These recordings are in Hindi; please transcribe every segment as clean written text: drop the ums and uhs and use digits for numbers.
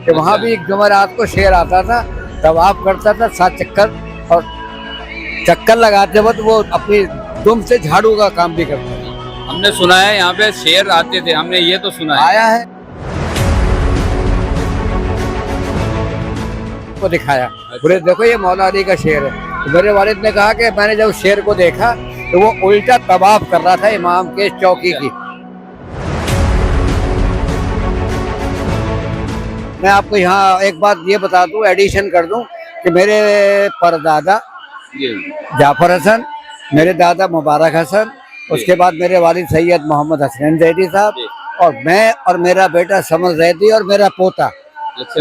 कि वहाँ भी जुमेरात को शेर आता था, तवाफ करता था 7 चक्कर, और चक्कर लगाते वक्त वो अपनी दुम से झाड़ू का काम भी करता था। हमने सुना है यहाँ पे शेर आते थे, हमने ये तो सुना है। आया है, को दिखाया, बोले देखो ये मौला अली का शेर है। तो मेरे वालिद ने कहा कि मैंने जब शेर को देखा तो वो उल्टा तवाफ कर रहा था इमाम के चौकी की। मैं आपको यहाँ एक बात ये बता दूं, एडिशन कर दूं कि मेरे परदादा जाफर हसन, मेरे दादा मुबारक हसन, उसके बाद मेरे वालिद सैयद मोहम्मद हसनैन जैदी साहब, और मैं और मेरा बेटा समर जैदी और मेरा पोता,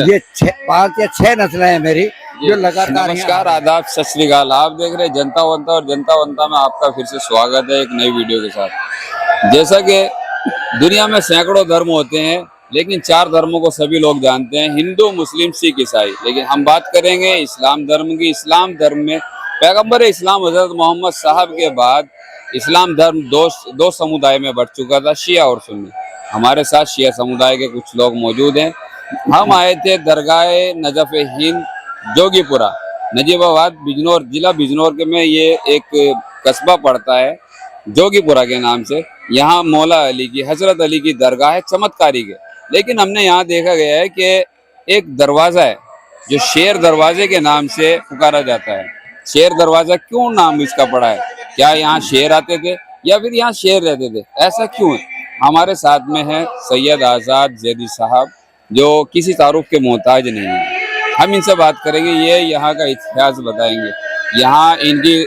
ये 5 या 6 नस्लें हैं मेरी जो लगातार। नमस्कार, आदाब, सत श्री अकाल। आप देख रहे हैं जनता वंता, और जनता वंता में आपका फिर से स्वागत है एक नई वीडियो के साथ। जैसा कि दुनिया में सैकड़ों धर्म होते हैं, लेकिन 4 धर्मों को सभी लोग जानते हैं, हिंदू, मुस्लिम, सिख, ईसाई। लेकिन हम बात करेंगे इस्लाम धर्म की। इस्लाम धर्म में पैगंबर इस्लाम हजरत मोहम्मद साहब के बाद इस्लाम धर्म दो समुदाय में बढ़ चुका था, शिया और सुन्नी। हमारे साथ शिया समुदाय के कुछ लोग मौजूद हैं। हम आए थे दरगाह नजफ हिंद जोगीपुरा, नजीबाबाद, बिजनौर जिला, बिजनौर के में ये एक कस्बा पड़ता है जोगीपुरा के नाम से। यहाँ मौला अली की, हजरत अली की दरगाह है, चमत्कारी के। लेकिन हमने यहाँ देखा गया है कि एक दरवाज़ा है जो शेर दरवाजे के नाम से पुकारा जाता है। शेर दरवाज़ा क्यों नाम इसका पड़ा है? क्या यहाँ शेर आते थे या फिर यहाँ शेर रहते थे? ऐसा क्यों है? हमारे साथ में है सैयद आज़ाद जैदी साहब, जो किसी तारुफ के मोहताज नहीं है। हम इनसे बात करेंगे, ये यहाँ का इतिहास बताएंगे। यहाँ इनकी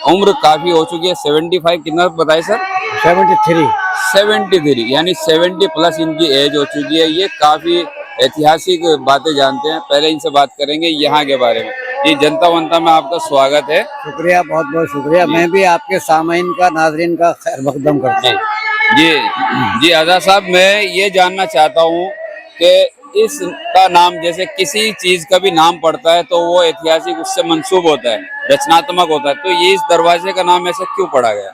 उम्र काफ़ी हो चुकी है, 75 कितना बताए सर? 73 यानी 70 प्लस इनकी एज हो चुकी है। ये काफ़ी ऐतिहासिक बातें जानते हैं। पहले इनसे बात करेंगे यहाँ के बारे में। ये जनता वंता में आपका स्वागत है। शुक्रिया, बहुत बहुत शुक्रिया। मैं भी आपके सामाइन का, नाजरीन का खैर मकदम करता हूँ। जी आज़ाद साहब, मैं ये जानना चाहता हूँ कि इसका नाम, जैसे किसी चीज का भी नाम पड़ता है तो वो ऐतिहासिक उससे मंसूब होता है, रचनात्मक होता है, तो ये इस दरवाजे का नाम ऐसा क्यों पड़ा गया?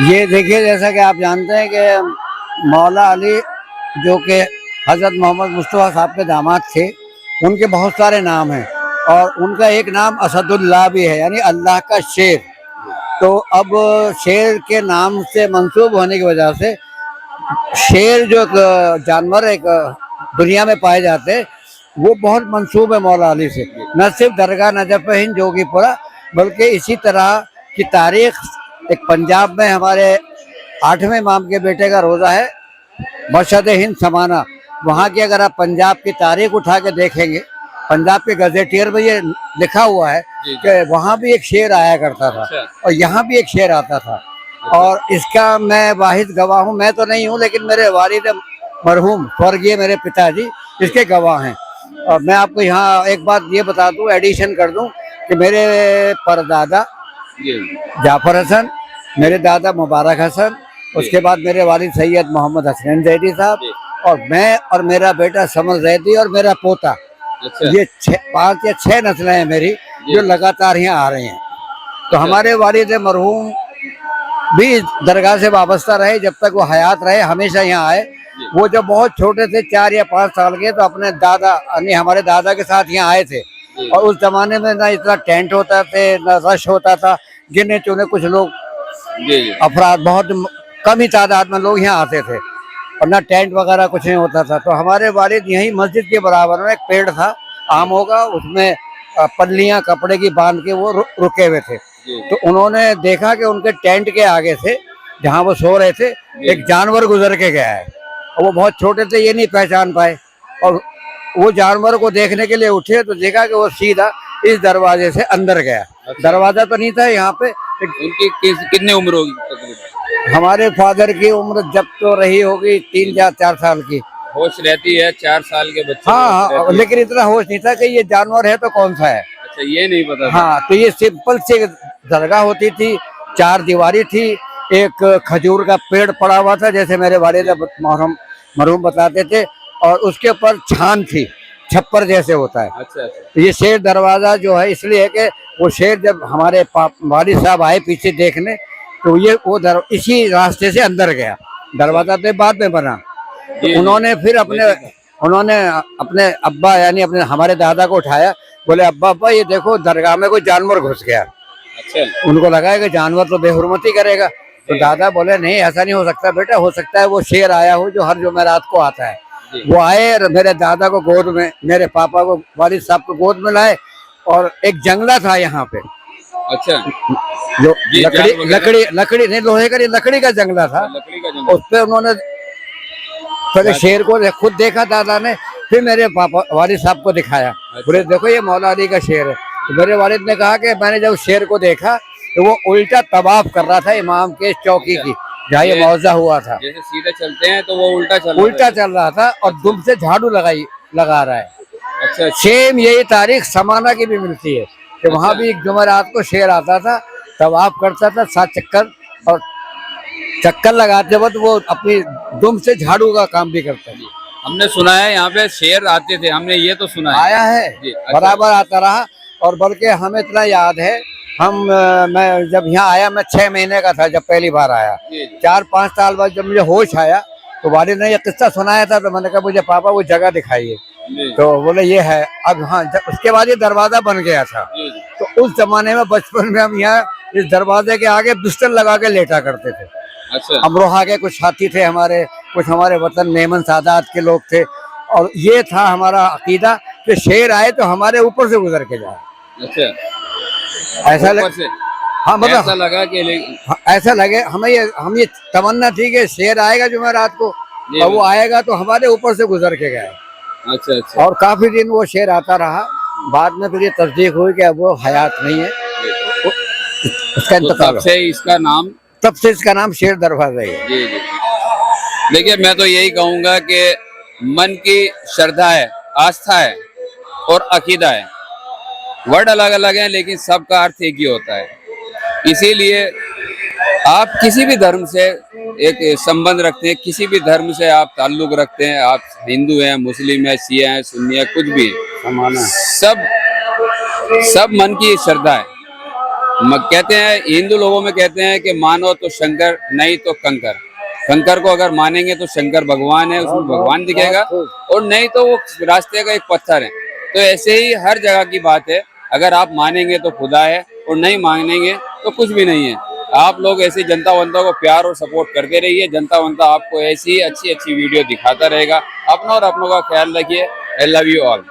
ये देखिए, जैसा कि आप जानते हैं कि मौला अली जो कि हजरत मोहम्मद मुस्तफ़ा साहब के दामाद थे, उनके बहुत सारे नाम हैं, और उनका एक नाम असदुल्लाह भी है, यानी अल्लाह का शेर। तो अब शेर के नाम से मंसूब होने की वजह से शेर जो जानवर एक दुनिया में पाए जाते हैं, वो बहुत मंसूब है मौला अली से। न सिर्फ दरगाह नजफ हिंद जोगीपुरा, बल्कि इसी तरह की तारीख एक पंजाब में हमारे 8वें इमाम के बेटे का रोज़ा है, मशहद हिंद समाना। वहाँ की अगर आप पंजाब की तारीख उठा के देखेंगे, पंजाब के गजेटियर में ये लिखा हुआ है कि वहाँ भी एक शेर आया करता था और यहाँ भी एक शेर आता था। और इसका मैं वाहिद गवाह हूँ। मैं तो नहीं हूँ, लेकिन मेरे वालिद मरहूम स्वर्गीय मेरे पिताजी इसके गवाह हैं। और मैं आपको यहाँ एक बात ये बता दूँ, एडिशन कर दूँ कि मेरे परदादा जाफर हसन, मेरे दादा मुबारक हसन, उसके बाद मेरे वालिद सैयद मोहम्मद हसनैन जैदी साहब, और मैं और मेरा बेटा समर जैदी और मेरा पोता, ये 5 या 6 नस्लें हैं मेरी जो लगातार यहाँ आ रही हैं। तो हमारे वालिद मरहूम भी दरगाह से वाबस्ता रहे, जब तक वो हयात रहे हमेशा यहाँ आए। वो जब बहुत छोटे थे, 4 या 5 साल के, तो अपने दादा यानी हमारे दादा के साथ यहाँ आए थे। और उस जमाने में ना इतना टेंट होता थे, ना रश होता था, गिने चुने कुछ लोग अफराद, बहुत कम ही तादाद में लोग यहाँ आते थे, और ना टेंट वगैरह कुछ नहीं होता था। तो हमारे वालिद यहीं मस्जिद के बराबर में एक पेड़ था आम होगा, उसमें पल्लियाँ कपड़े की बांध के वो रुके हुए थे। तो उन्होंने देखा कि उनके टेंट के आगे से, जहाँ वो सो रहे थे, एक जानवर गुजर के गया है, और वो बहुत छोटे थे, ये नहीं पहचान पाए। और वो जानवर को देखने के लिए उठे तो देखा कि वो सीधा इस दरवाजे से अंदर गया। दरवाजा तो नहीं था यहाँ पे। उनकी कितनी उम्र होगी? हमारे फादर की उम्र जब तो रही होगी 3 या 4 साल की। होश रहती है 4 साल के बच्चे? हाँ, लेकिन इतना होश नहीं था कि ये जानवर है तो कौन सा है। अच्छा, ये नहीं पता था। हाँ, तो ये सिंपल सी दरगाह होती थी, 4 दीवारी थी, एक खजूर का पेड़ पड़ा हुआ था, जैसे मेरे वालिद मरहूम बताते थे, और उसके ऊपर छान थी, छप्पर जैसे होता है। अच्छा। तो ये शेर दरवाजा जो है इसलिए है कि वो शेर जब हमारे वालिद साहब आए पीछे देखने, तो ये वो इसी रास्ते से अंदर गया। दरवाजा तो बाद में बना। तो उन्होंने फिर अपने उन्होंने अपने अब्बा यानी अपने हमारे दादा को उठाया, बोले अब्बा अब्बा ये देखो दरगाह में कोई जानवर घुस गया। अच्छा उनको लगा कि जानवर तो बेहुरमती करेगा, तो दादा बोले नहीं ऐसा नहीं हो सकता बेटा, हो सकता है वो शेर आया हो जो हर जुमेरात को आता है। वो आए और मेरे दादा को गोद में, मेरे पापा को, वालिद साहब को गोद में लाए, और एक जंगला था यहाँ पे अच्छा जो जी, लकड़ी जाल वगैरह? लकड़ी लकड़ी नहीं, लोहे का नहीं, लकड़ी का जंगला था। लकड़ी का जंगल। उस पे उन्होंने पहले शेर को खुद देखा दादा ने, फिर मेरे पापा वालिद साहब को दिखाया, बोले देखो ये मौला अली का शेर है। तो मेरे वालिद ने कहा कि मैंने जब शेर को देखा तो वो उल्टा तवाफ कर रहा था इमाम के चौकी की, जहाँ ये मौजा हुआ था। जैसे सीधे चलते हैं तो वो उल्टा चल रहा था और दुम से झाड़ू लगा रहा है। अच्छा सेम यही तारीख समाना की भी मिलती है कि वहाँ भी एक जुमेरात को शेर आता था, तवाफ करता था 7 चक्कर, और चक्कर लगाते वक्त वो अपनी दुम से झाड़ू का काम भी करता था। हमने सुना है यहाँ पे शेर आते थे, हमने ये तो सुना है। आया है जी, अच्छा। बराबर आता रहा, और बल्कि हमें इतना याद है, मैं जब यहाँ आया मैं 6 महीने का था जब पहली बार आया। जी, जी। 4-5 साल बाद जब मुझे होश आया तो वालिद ने ये किस्सा सुनाया था, तो मैंने कहा मुझे पापा वो जगह दिखाइए, जी, तो बोले ये है। अब हाँ उसके बाद ये दरवाजा बन गया था, जी, जी। तो उस जमाने में बचपन में हम यहाँ इस दरवाजे के आगे बिस्तर लगा के लेटा करते थे। अच्छा अमरोहा के कुछ साथी थे हमारे, कुछ हमारे वतन मेमन सादात के लोग थे, और ये था हमारा अकीदा कि शेर आए तो हमारे ऊपर से गुजर के जाए। अच्छा ऐसा ऊपर से हाँ मतलब ऐसा लगा कि हाँ, ऐसा लगे हम ये तमन्ना थी कि शेर आएगा जुमेरात को, और वो आएगा तो हमारे ऊपर से गुजर के गया। अच्छा अच्छा और काफी दिन वो शेर आता रहा, बाद में फिर ये तस्दीक हुई कि अब वो हयात नहीं है, उसका तो इंतकाल तब से इसका नाम तब से इसका नाम शेर दरवाजा है। जी जी देखिए मैं तो यही कहूँगा कि मन की श्रद्धा है, आस्था है और अकीदा है। वर्ड अलग अलग हैं लेकिन सबका अर्थ एक ही होता है। इसीलिए आप किसी भी धर्म से एक संबंध रखते हैं, किसी भी धर्म से आप ताल्लुक रखते हैं, आप हिंदू हैं, मुस्लिम हैं, शिया हैं, सुन्नी हैं, कुछ भी समाना सब मन की श्रद्धा है। कहते हैं हिंदू लोगों में कहते हैं कि मानो तो शंकर, नहीं तो कंकर। कंकर को अगर मानेंगे तो शंकर भगवान है, उसमें भगवान दिखेगा, और नहीं तो वो रास्ते का एक पत्थर है। तो ऐसे ही हर जगह की बात है, अगर आप मानेंगे तो खुदा है और नहीं मानेंगे तो कुछ भी नहीं है। आप लोग ऐसी जनता वंता को प्यार और सपोर्ट करते रहिए। जनता वंता आपको ऐसी अच्छी अच्छी वीडियो दिखाता रहेगा। अपना और अपनों का ख्याल रखिए। I love you all.